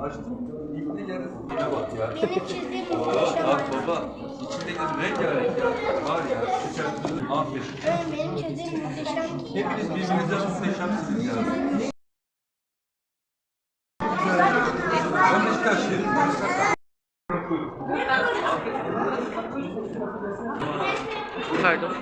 Açtım. İlkine yarısı. Yine bak ya. Benim çizdiğim Bak baba. İçindeki rengarenk ya. Var ya. Sıcak. Aferin. benim çizdiğim muhteşem ki. Hepiniz birbirinize muhteşemsiniz ya. Ben Beşiktaşlıyım. Pardon.